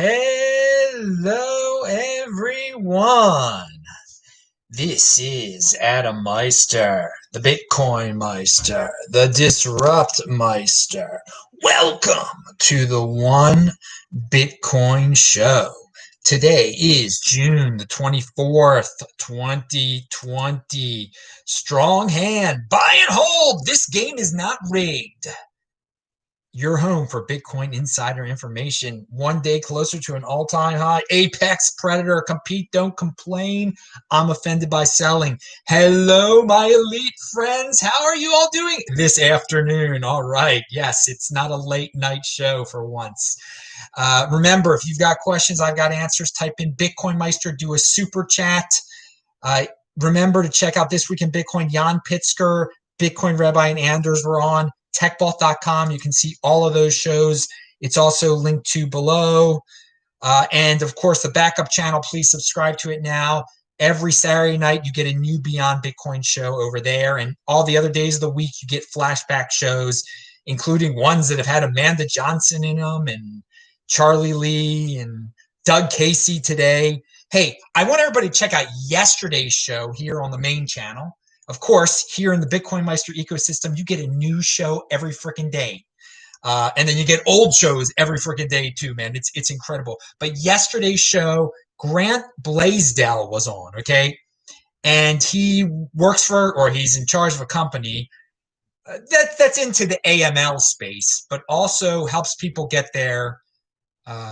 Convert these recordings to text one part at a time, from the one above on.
Hello, everyone. This is Adam Meister, the Bitcoin Meister, the Disrupt Meister. Welcome to the One Bitcoin Show. Today is June the 24th, 2020. Strong hand, buy and hold. This game is not rigged. Your home for Bitcoin insider information. One day closer to an all-time high. Apex predator. Compete, don't complain. I'm offended by selling. Hello, my elite friends. How are you all doing this afternoon? All right. Yes, it's not a late night show for once. Remember, if you've got questions, I've got answers. Type in BitcoinMeister. Do a super chat. Remember to check out This Week in Bitcoin. Jan Pitzker, Bitcoin Rabbi, and Anders were on. techvault.com. You can see all of those shows. It's also linked to below. And of course, the backup channel, please subscribe to it now. Every Saturday night, you get a new Beyond Bitcoin show over there. And all the other days of the week, you get flashback shows, including ones that have had Amanda Johnson in them and Charlie Lee and Doug Casey today. Hey, I want everybody to check out yesterday's show here on the main channel. Of course, here in the BitcoinMeister ecosystem, you get a new show every freaking day. And then you get old shows every freaking day too, man. It's incredible. But yesterday's show, Grant Blaisdell was on, okay? And he works for, or he's in charge of a company that's into the AML space, but also helps people get their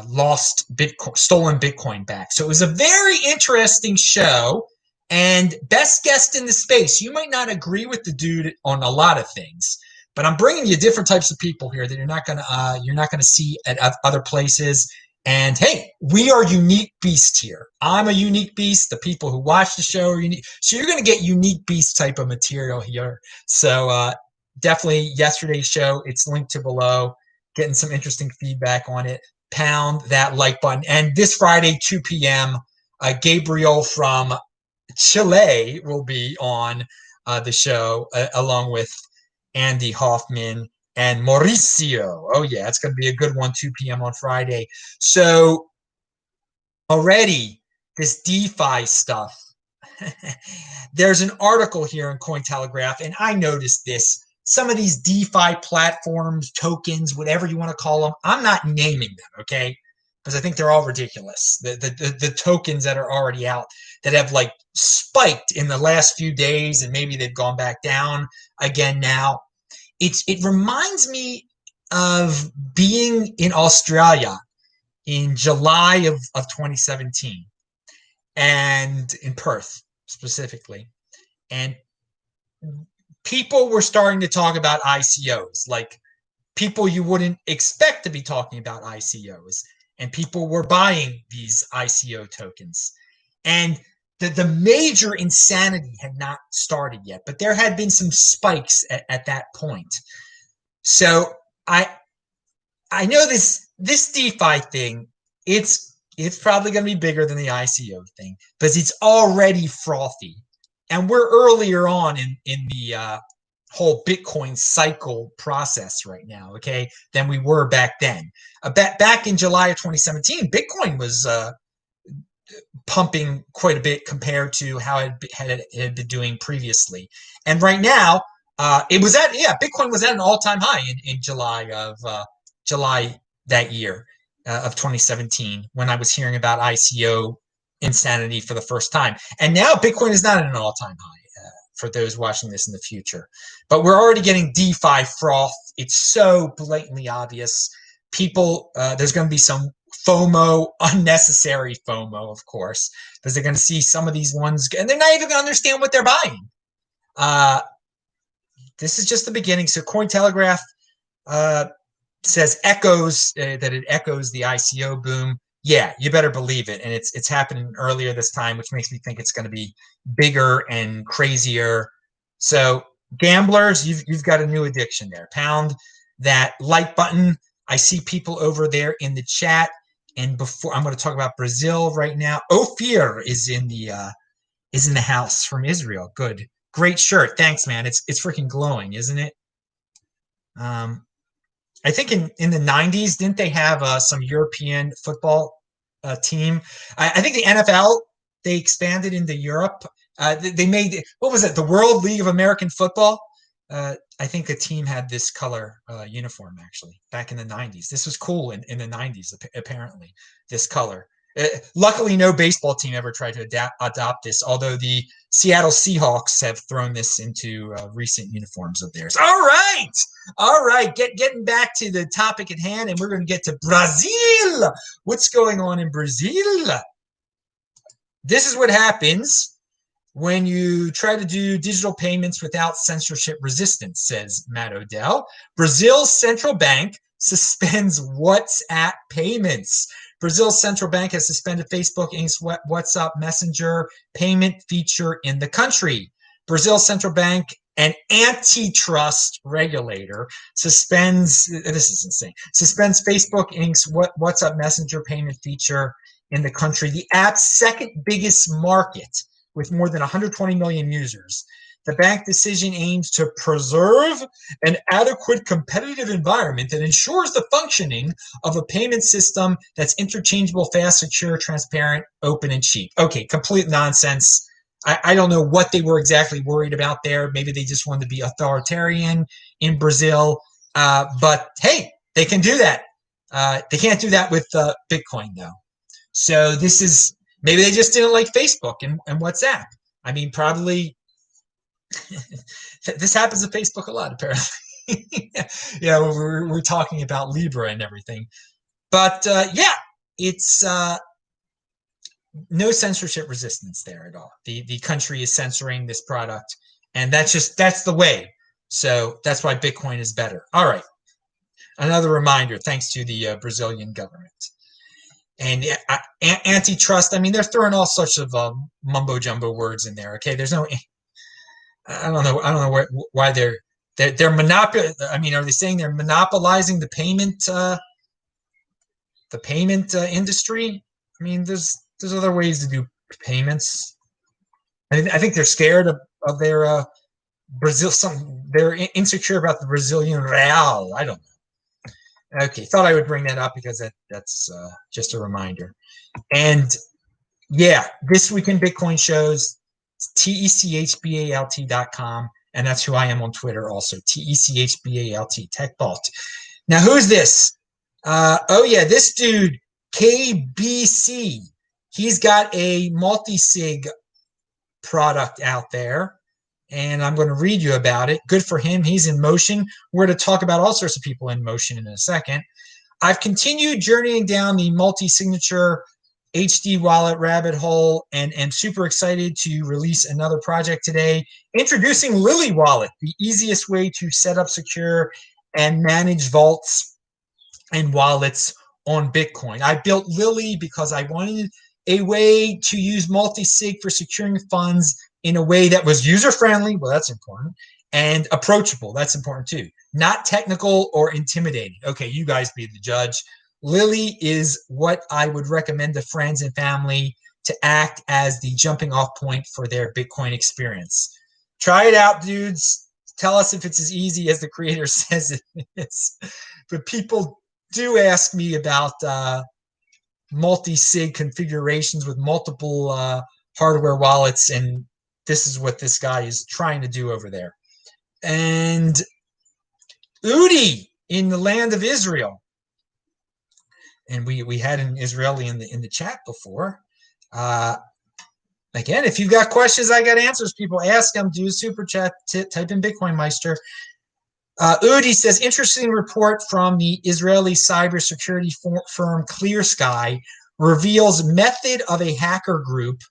lost Bitcoin, stolen Bitcoin back. So it was a very interesting show. And best guest in the space. You might not agree with the dude on a lot of things, but I'm bringing you different types of people here that you're not gonna see at other places. And hey, we are unique beasts here. I'm a unique beast. The people who watch the show are unique. So you're gonna get unique beast type of material here. So definitely yesterday's show. It's linked to below. Getting some interesting feedback on it. Pound that like button. And this Friday, 2 p.m., Gabriel from Chile will be on the show along with Andy Hoffman and Mauricio. Oh yeah, it's going to be a good one, 2 p.m. on Friday. So already this DeFi stuff. There's an article here in Cointelegraph, and I noticed this. Some of these DeFi platforms, tokens, whatever you want to call them, I'm not naming them, okay? Because I think they're all ridiculous. The tokens that are already out that have like spiked in the last few days, and maybe they've gone back down again now. It reminds me of being in Australia in July of 2017, and in Perth specifically, and people were starting to talk about ICOs, like people you wouldn't expect to be talking about ICOs. And people were buying these ICO tokens. And the major insanity had not started yet, but there had been some spikes at that point. So I know this DeFi thing, it's probably going to be bigger than the ICO thing because it's already frothy. And we're earlier on in the whole Bitcoin cycle process right now, okay, than we were back then. Back in July of 2017, Bitcoin was pumping quite a bit compared to how it had been doing previously. And right now, Bitcoin was at an all-time high in July that year of 2017 when I was hearing about ICO insanity for the first time. And now Bitcoin is not at an all-time high. For those watching this in the future. But we're already getting DeFi froth. It's so blatantly obvious. People, there's going to be some FOMO, unnecessary FOMO, of course, because they're going to see some of these ones, and they're not even going to understand what they're buying. This is just the beginning. So Cointelegraph says that it echoes the ICO boom. Yeah, you better believe it. And it's happening earlier this time, which makes me think it's going to be bigger and crazier. So gamblers, you've got a new addiction there. Pound that like button. I see people over there in the chat. And before I'm going to talk about Brazil right now. Ophir is in the house from Israel. Good. Great shirt. Thanks, man. It's freaking glowing, isn't it? I think in the 90s, didn't they have some European football team. I think the NFL, they expanded into Europe. They made, what was it, the World League of American Football? I think a team had this color uniform, actually, back in the 90s. This was cool in the 90s, apparently, this color. Luckily, no baseball team ever tried to adopt this, although the Seattle Seahawks have thrown this into recent uniforms of theirs. All right. Getting back to the topic at hand, and we're going to get to Brazil. What's going on in Brazil? This is what happens when you try to do digital payments without censorship resistance, says Matt Odell. Brazil's central bank suspends WhatsApp payments. Brazil's central bank has suspended Facebook Inc.'s WhatsApp Messenger payment feature in the country. Brazil's central bank, an antitrust regulator, suspends Facebook Inc.'s WhatsApp Messenger payment feature in the country, the app's second biggest market, with more than 120 million users. The bank decision aims to preserve an adequate competitive environment that ensures the functioning of a payment system that's interchangeable, fast, secure, transparent, open, and cheap. Okay, complete nonsense. I don't know what they were exactly worried about there. Maybe they just wanted to be authoritarian in Brazil. But hey, they can do that. They can't do that with Bitcoin, though. So this is, maybe they just didn't like Facebook and WhatsApp. I mean, probably this happens to Facebook a lot, apparently. Yeah, we're talking about Libra and everything. But yeah, it's no censorship resistance there at all. The country is censoring this product, and that's the way. So that's why Bitcoin is better. All right. Another reminder, thanks to the Brazilian government. And antitrust, I mean, they're throwing all sorts of mumbo jumbo words in there. Okay, there's no, I don't know why they're monopoly. I mean, are they saying they're monopolizing the payment industry? I mean, there's other ways to do payments. I think they're scared of their Brazil. They're insecure about the Brazilian real. I don't know. Okay, thought I would bring that up because that's just a reminder. And yeah, This Week in Bitcoin shows, techbalt.com, and that's who I am on Twitter also, techbalt, TechBalt. Now, who's this? Oh yeah, this dude, KBC. He's got a multisig product out there, and I'm going to read you about it. Good for him. He's in motion. We're going to talk about all sorts of people in motion in a second. I've continued journeying down the multi-signature HD wallet rabbit hole, and am super excited to release another project today, introducing Lily Wallet, the easiest way to set up, secure, and manage vaults and wallets on Bitcoin. I built Lily because I wanted a way to use multi-sig for securing funds in a way that was user-friendly, well, that's important, and approachable, that's important too. Not technical or intimidating. Okay, you guys be the judge. Lily is what I would recommend to friends and family to act as the jumping off point for their Bitcoin experience. Try it out, dudes. Tell us if it's as easy as the creator says it is. But people do ask me about multi-sig configurations with multiple hardware wallets, and this is what this guy is trying to do over there. And Udi in the land of Israel, and we had an Israeli in the chat before. Again, if you've got questions, I got answers. People ask them. Do super chat. Type in BitcoinMeister. Udi says, interesting report from the Israeli cybersecurity firm ClearSky reveals method of a hacker group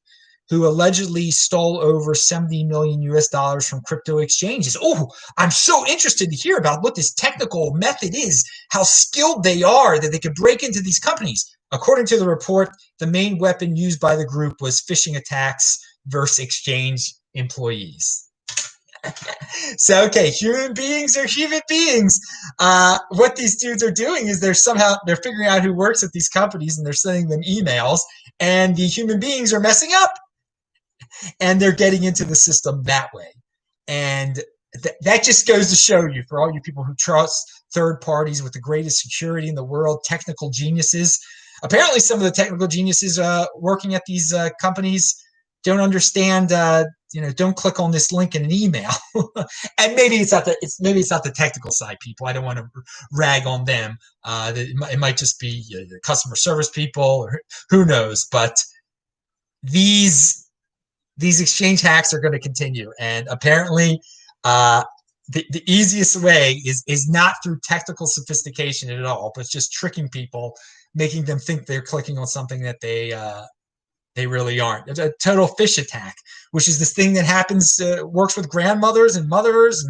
who allegedly stole over $70 million from crypto exchanges. Oh, I'm so interested to hear about what this technical method is, how skilled they are that they could break into these companies. According to the report, the main weapon used by the group was phishing attacks versus exchange employees. So, okay, human beings are human beings. What these dudes are doing is they're figuring out who works at these companies, and they're sending them emails, and the human beings are messing up, and they're getting into the system that way. And that just goes to show you, for all you people who trust third parties with the greatest security in the world, technical geniuses, apparently some of the technical geniuses working at these companies don't understand. Don't click on this link in an email. And maybe it's not the technical side people. I don't want to rag on them. It might just be the customer service people, or who knows. But these exchange hacks are going to continue, and apparently the easiest way is not through technical sophistication at all, but just tricking people, making them think they're clicking on something that they really aren't. It's a total phish attack, which is this thing that happens, works with grandmothers and mothers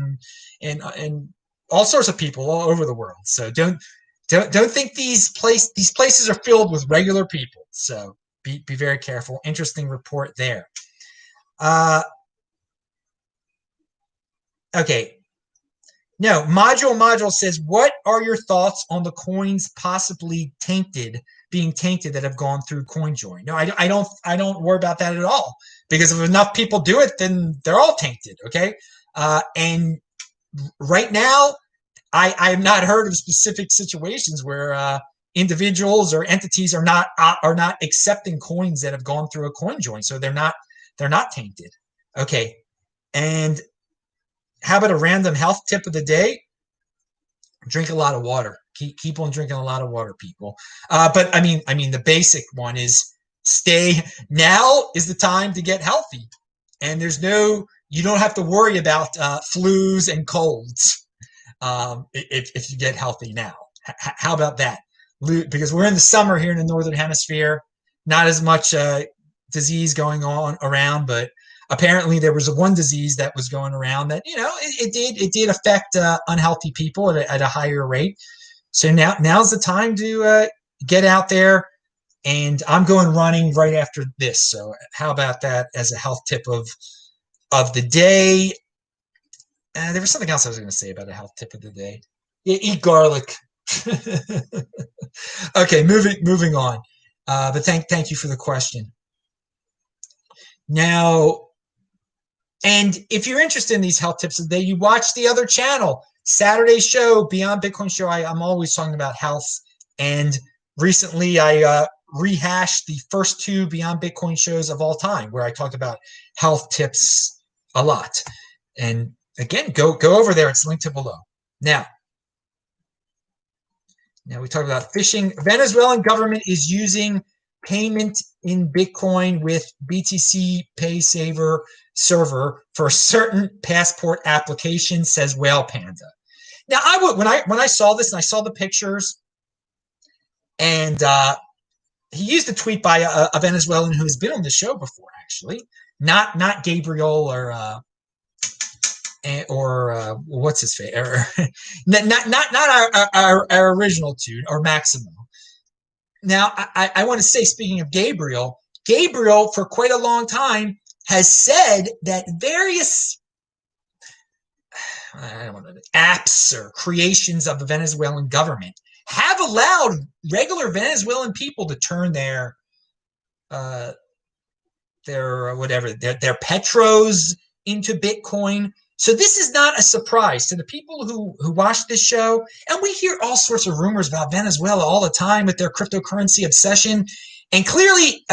and all sorts of people all over the world. So don't think these places are filled with regular people. So be very careful. Interesting report there. Okay. No, Module says, what are your thoughts on the coins possibly being tainted that have gone through CoinJoin? No, I don't worry about that at all, because if enough people do it, then they're all tainted. Okay. And right now, I have not heard of specific situations where individuals or entities are not accepting coins that have gone through a CoinJoin, so they're not tainted. Okay. And how about a random health tip of the day? Drink a lot of water. Keep on drinking a lot of water, people. But I mean, the basic one is now is the time to get healthy, and you don't have to worry about flus and colds if you get healthy now. How about that? Because we're in the summer here in the Northern Hemisphere, not as much disease going on around, but apparently there was one disease that was going around that, it did affect unhealthy people at a higher rate. So now's the time to get out there, and I'm going running right after this. So how about that as a health tip of the day? There was something else I was going to say about a health tip of the day. Yeah, eat garlic. Okay, moving on. But thank you for the question. Now, and if you're interested in these health tips of the day, you watch the other channel, Saturday's show, Beyond Bitcoin Show. I'm always talking about health. And recently I rehashed the first 2 Beyond Bitcoin shows of all time, where I talked about health tips a lot. And again, go over there. It's linked to below. Now we talk about phishing. Venezuelan government is using payment in Bitcoin with BTC Pay Saver server for certain passport applications, says Whale Panda. Now, when I saw this and I saw the pictures, and he used a tweet by a Venezuelan who has been on the show before, actually, not Gabriel or what's his face, or not our original dude, or Maximo. Now, I want to say, speaking of Gabriel for quite a long time has said that various apps or creations of the Venezuelan government have allowed regular Venezuelan people to turn their petros into Bitcoin. So this is not a surprise to the people who watch this show. And we hear all sorts of rumors about Venezuela all the time with their cryptocurrency obsession. And clearly,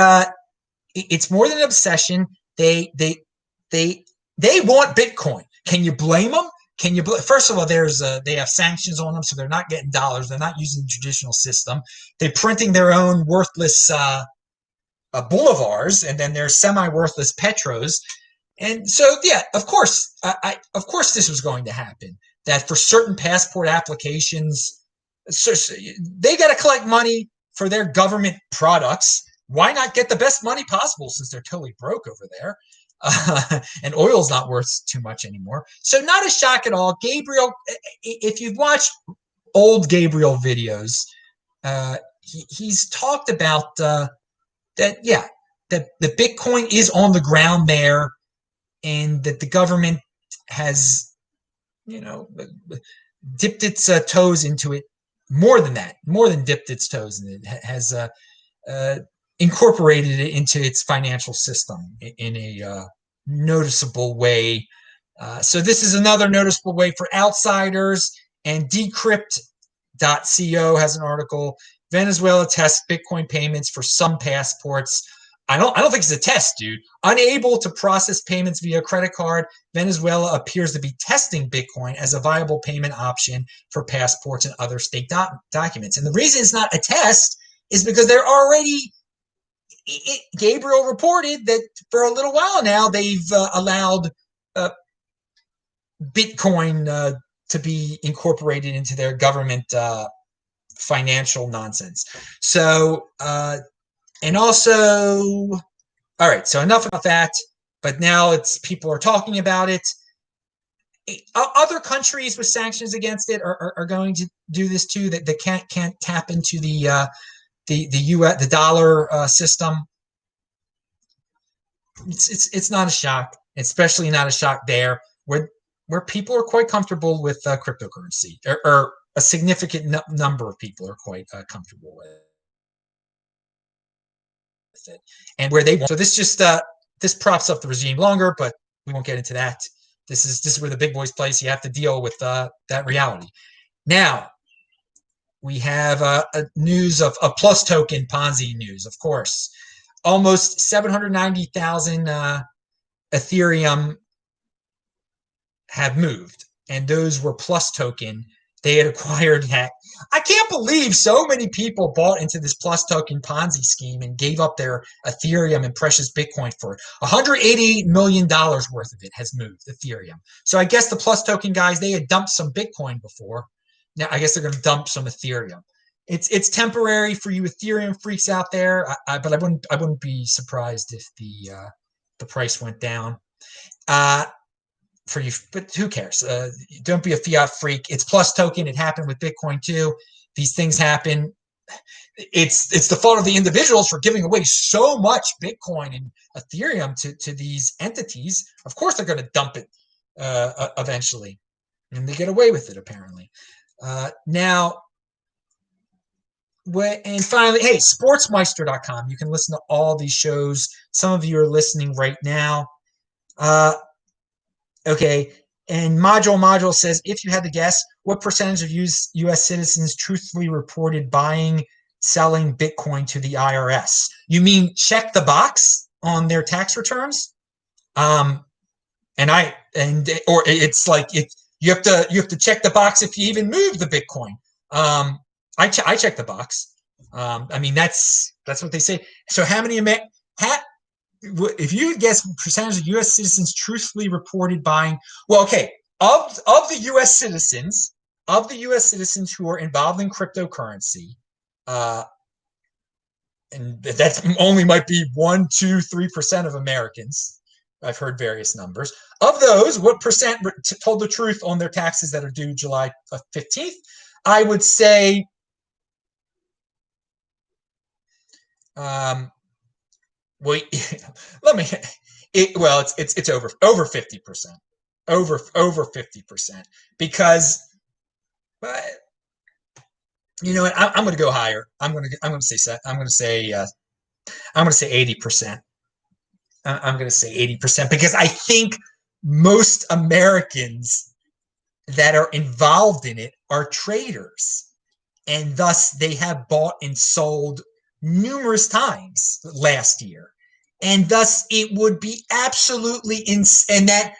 it's more than an obsession. They want Bitcoin. Can you blame them? First of all, they have sanctions on them, so they're not getting dollars. They're not using the traditional system. They're printing their own worthless bolivars, and then they're semi-worthless petros. And so, yeah, of course this was going to happen. That for certain passport applications, they got to collect money for their government products. Why not get the best money possible, since they're totally broke over there? And oil's not worth too much anymore. So not a shock at all. Gabriel, if you've watched old Gabriel videos, he's talked about that the Bitcoin is on the ground there, and that the government has, dipped its toes into it. More than dipped its toes in it, has incorporated it into its financial system in a noticeable way. So this is another noticeable way for outsiders. And Decrypt.co has an article. Venezuela tests Bitcoin payments for some passports. I don't think it's a test, dude. Unable to process payments via credit card, Venezuela appears to be testing Bitcoin as a viable payment option for passports and other state documents. And the reason it's not a test is because they're already, Gabriel reported that for a little while now, they've allowed Bitcoin to be incorporated into their government financial nonsense. So, and also, all right, so enough about that, but now it's people are talking about it. Other countries with sanctions against it are going to do this too, that they can't tap into the US, the dollar system. It's not a shock, especially not a shock there where people are quite comfortable with cryptocurrency, or a significant number of people are quite comfortable with it, and where they want. So this just this props up the regime longer, but we won't get into that. This is where the big boys play, so you have to deal with that reality. Now we have news of Plustoken Ponzi news, of course. Almost 790,000 Ethereum have moved, and those were Plustoken. They had acquired that. I can't believe so many people bought into this Plustoken Ponzi scheme and gave up their Ethereum and precious Bitcoin for it. $188 million worth of it has moved Ethereum. So I guess the Plustoken guys, they had dumped some Bitcoin before. Now I guess they're going to dump some Ethereum. It's temporary for you Ethereum freaks out there, but I wouldn't be surprised if the price went down. For you, but who cares? Don't be a fiat freak. It's Plustoken. It happened with Bitcoin too. These things happen. It's the fault of the individuals for giving away so much Bitcoin and Ethereum to these entities. Of course, they're going to dump it eventually, and they get away with it apparently. Now, and finally, hey, sportsmeister.com. You can listen to all these shows. Some of you are listening right now. Okay, and Module says, if you had to guess, what percentage of U.S. citizens truthfully reported buying, selling Bitcoin to the IRS? You mean check the box on their tax returns? Or it's like you have to check the box if you even move the Bitcoin. I check the box. I mean that's what they say. So how many if you would guess percentage of U.S. citizens truthfully reported buying, well, okay, of the U.S. citizens who are involved in cryptocurrency, and that only might be 1%, 2%, 3% of Americans. I've heard various numbers. Of those, what percent told the truth on their taxes that are due July 15th? I would say it's over 50%, over 50%, because, you know what, I'm going to go higher. I'm going to say 80%. I'm going to say 80% because I think most Americans that are involved in it are traders, and thus they have bought and sold numerous times last year. And thus it would be absolutely and that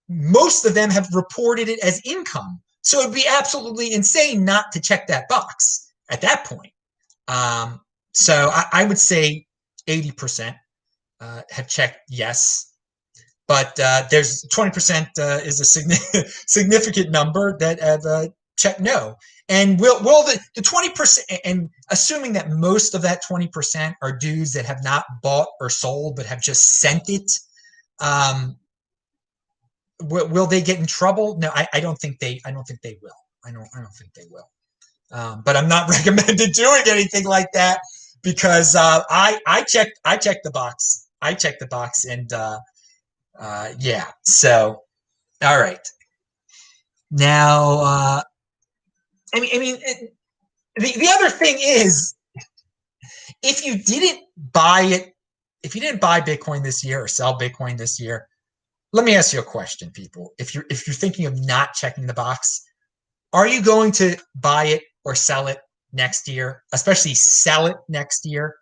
most of them have reported it as income. So it'd be absolutely insane not to check that box at that point. So I would say 80% have checked yes. But there's 20% is a significant number that have checked no. And will the 20%, and assuming that most of that 20% are dudes that have not bought or sold but have just sent it, will they get in trouble? No, I don't think they will. I don't think they will. But I'm not recommended doing anything like that because I checked the box. I checked the box, and yeah. So, all right. Now, the other thing is, if you didn't buy Bitcoin this year or sell Bitcoin this year, let me ask you a question, people. If you're thinking of not checking the box, are you going to buy it or sell it next year, especially sell it next year.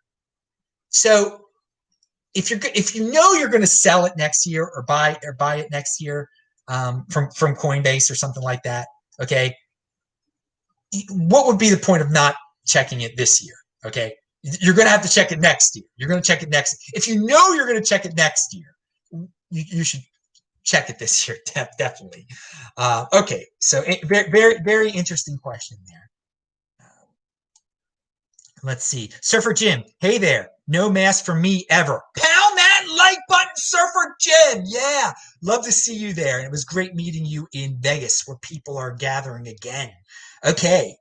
So if you know you're going to sell it next year or buy it next year from Coinbase or something like that, okay, what would be the point of not checking it this year? Okay, you're going to have to check it next year. You're going to check it next. If you know you're going to check it next year, you should check it this year, definitely. Okay, so very interesting question there. Let's see. Surfer Jim, hey there. No mask for me ever. Pound that like button, Surfer Jim. Yeah, love to see you there. And it was great meeting you in Vegas where people are gathering again. Okay.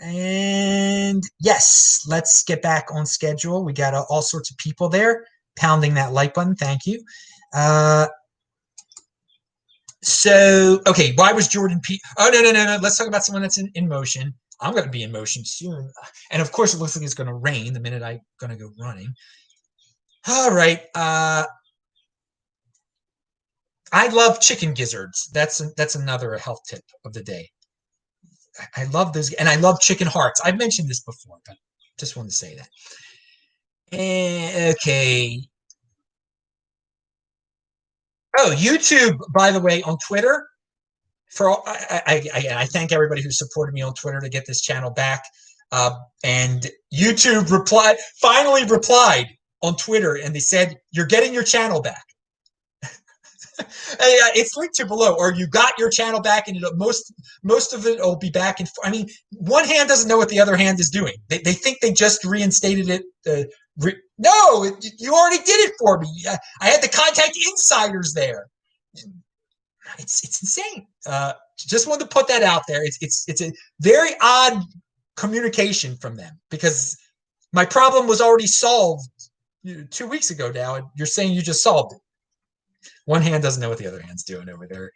And yes, let's get back on schedule. We got all sorts of people there pounding that like button. Thank you. So, okay, why was Jordan P? Oh, no. Let's talk about someone that's in motion. I'm going to be in motion soon. And of course, it looks like it's going to rain the minute I'm going to go running. All right. I love chicken gizzards. That's another health tip of the day. I love those. And I love chicken hearts. I've mentioned this before, but just wanted to say that. Okay. Oh, YouTube, by the way, on Twitter. I thank everybody who supported me on Twitter to get this channel back. And YouTube finally replied on Twitter, and they said, "You're getting your channel back." It's linked to below, or you got your channel back, and most of it will be back. I mean, one hand doesn't know what the other hand is doing. They think they just reinstated it. No, you already did it for me. I had to contact insiders there. It's insane. Just wanted to put that out there. It's a very odd communication from them because my problem was already solved 2 weeks ago now, and you're saying you just solved it. One hand doesn't know what the other hand's doing over there.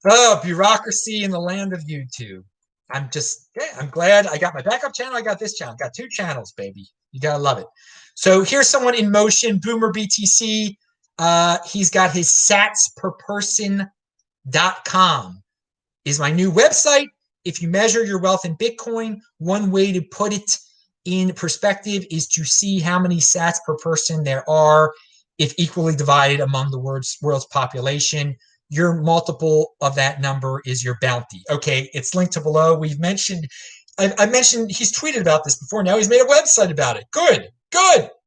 Oh, bureaucracy in the land of YouTube. I'm glad I got my backup channel. I got this channel. Got 2 channels, baby. You gotta love it. So here's someone in motion, Boomer BTC. He's got his satsperperson.com is my new website. If you measure your wealth in Bitcoin, one way to put it in perspective is to see how many sats per person there are if equally divided among the world's population. Your multiple of that number is your bounty. Okay, it's linked to below. I mentioned he's tweeted about this before. Now he's made a website about it. Good.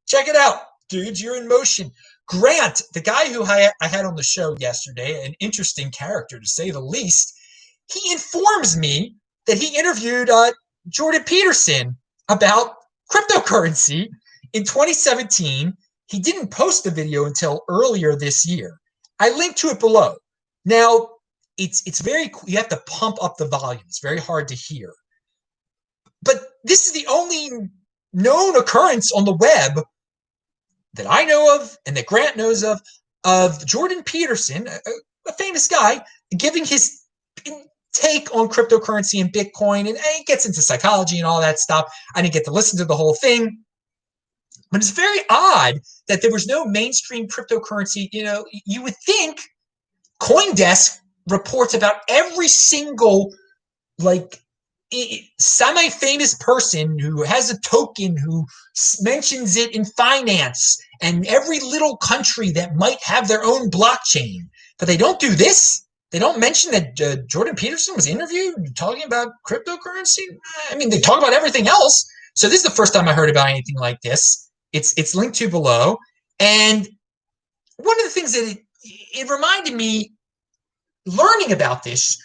Check it out. Dudes, you're in motion. Grant, the guy who I had on the show yesterday, an interesting character to say the least, he informs me that he interviewed Jordan Peterson about cryptocurrency in 2017. He didn't post the video until earlier this year. I linked to it below. Now, it's very, you have to pump up the volume. It's very hard to hear. But this is the only known occurrence on the web that I know of and that Grant knows of Jordan Peterson, a famous guy, giving his take on cryptocurrency and Bitcoin, and he gets into psychology and all that stuff. I didn't get to listen to the whole thing. But it's very odd that there was no mainstream cryptocurrency. You would think CoinDesk reports about every single semi-famous person who has a token who mentions it in finance, and every little country that might have their own blockchain. But they don't do this. They don't mention that Jordan Peterson was interviewed talking about cryptocurrency. I mean, they talk about everything else. So this is the first time I heard about anything like this. It's linked to below. And one of the things that it reminded me, learning about this,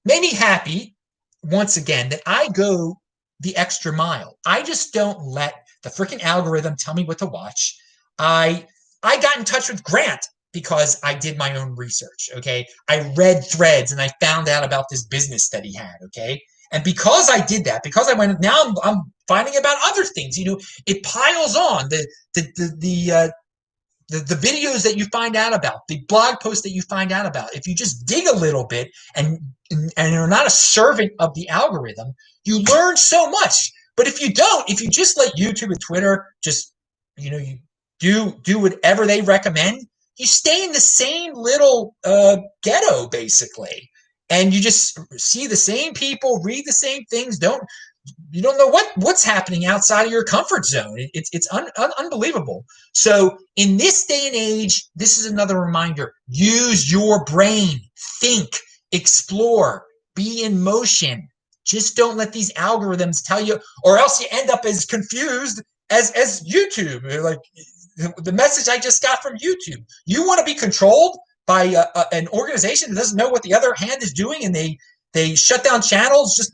made me happy, once again, that I go the extra mile. I just don't let the freaking algorithm tell me what to watch. I got in touch with Grant because I did my own research, okay? I read threads and I found out about this business that he had, okay? And because I did that, because I went, now I'm finding about other things. It piles on. The videos that you find out about, the blog posts that you find out about. If you just dig a little bit and you're not a servant of the algorithm, you learn so much. But if you don't, if you just let YouTube and Twitter just, you do whatever they recommend, you stay in the same little ghetto, basically. And you just see the same people, read the same things, don't you don't know what's happening outside of your comfort zone. It's unbelievable. So in this day and age, this is another reminder: use your brain, think, explore, be in motion. Just don't let these algorithms tell you, or else you end up as confused as YouTube. Like the message I just got from YouTube. You want to be controlled by an organization that doesn't know what the other hand is doing, and they shut down channels just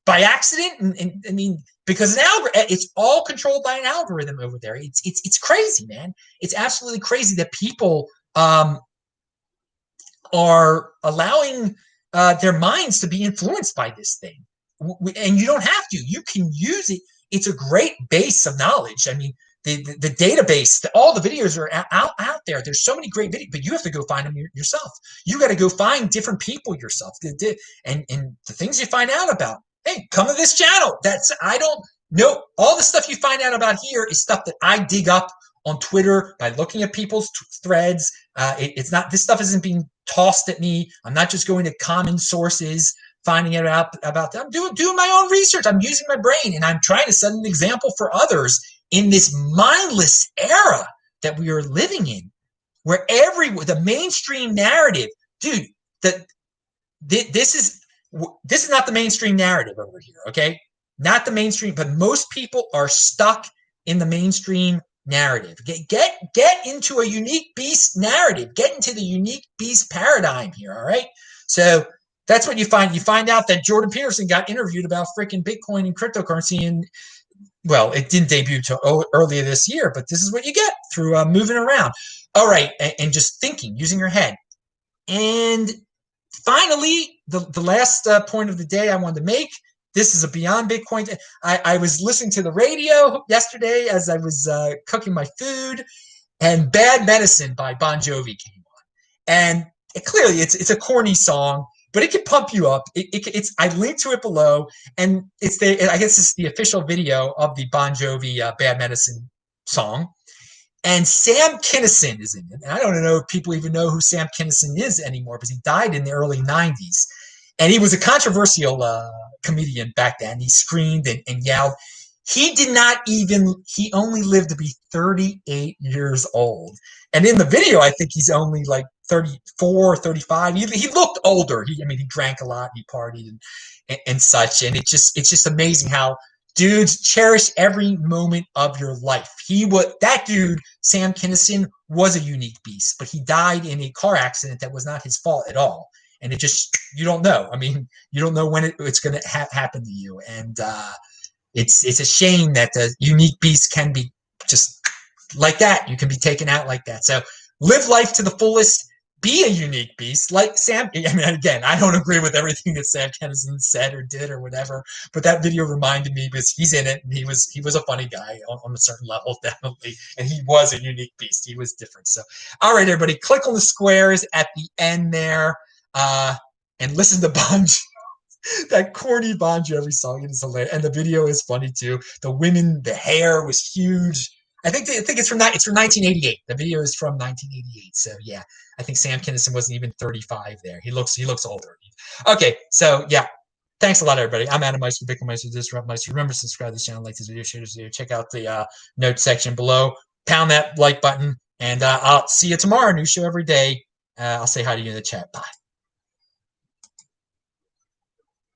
by accident. And I mean, because it's all controlled by an algorithm over there. It's crazy, man. It's absolutely crazy that people are allowing their minds to be influenced by this thing. And you don't have to. You can use it. It's a great base of knowledge. I mean, the database, all the videos are out there. There's so many great videos, but you have to go find them yourself. You got to go find different people yourself. And the things you find out about, hey, come to this channel. I don't know. All the stuff you find out about here is stuff that I dig up on Twitter by looking at people's threads. It's not, this stuff isn't being tossed at me. I'm not just going to common sources, finding it out about them. I'm doing my own research. I'm using my brain, and I'm trying to set an example for others in this mindless era that we are living in, where the mainstream narrative, dude, this is not the mainstream narrative over here, okay? Not the mainstream, but most people are stuck in the mainstream narrative. Get into a unique beast narrative. Get into the unique beast paradigm here, all right? So that's what you find. You find out that Jordan Peterson got interviewed about freaking Bitcoin and cryptocurrency, and well, it didn't debut till earlier this year, but this is what you get through moving around. All right, and just thinking, using your head. And finally, the last point of the day I wanted to make, this is a Beyond Bitcoin. I was listening to the radio yesterday as I was cooking my food, and Bad Medicine by Bon Jovi came on. And clearly it's a corny song, but it can pump you up. I linked to it below, and I guess it's the official video of the Bon Jovi Bad Medicine song. And Sam Kinison is in it. And I don't know if people even know who Sam Kinison is anymore, because he died in the early 90s. And he was a controversial comedian back then. He screamed and yelled. He only lived to be 38 years old. And in the video, I think he's only like 34, 35. He looked older. He drank a lot, he partied and such. And it's just amazing how dudes cherish every moment of your life. That dude, Sam Kinison, was a unique beast, but he died in a car accident that was not his fault at all. And you don't know. I mean, you don't know when it's going to happen to you. And it's a shame that the unique beast can be just like that. You can be taken out like that. So live life to the fullest. Be a unique beast like Sam. I mean, again, I don't agree with everything that Sam Kinison said or did or whatever, but that video reminded me, because he's in it, and he was a funny guy on a certain level, definitely, and he was a unique beast. He was different. So, all right, everybody, click on the squares at the end there, and listen to that corny Bon Jovi song. It is hilarious, and the video is funny too. The women, the hair was huge. I think it's from 1988. The video is from 1988. So yeah, I think Sam Kinison wasn't even 35 there. He looks older. Okay, so yeah, thanks a lot, everybody. I'm Adam Meister, BitcoinMeister, DisruptMeister. Remember to subscribe to this channel, like this video, share this video. Check out the notes section below. Pound that like button, and I'll see you tomorrow. New show every day. I'll say hi to you in the chat. Bye.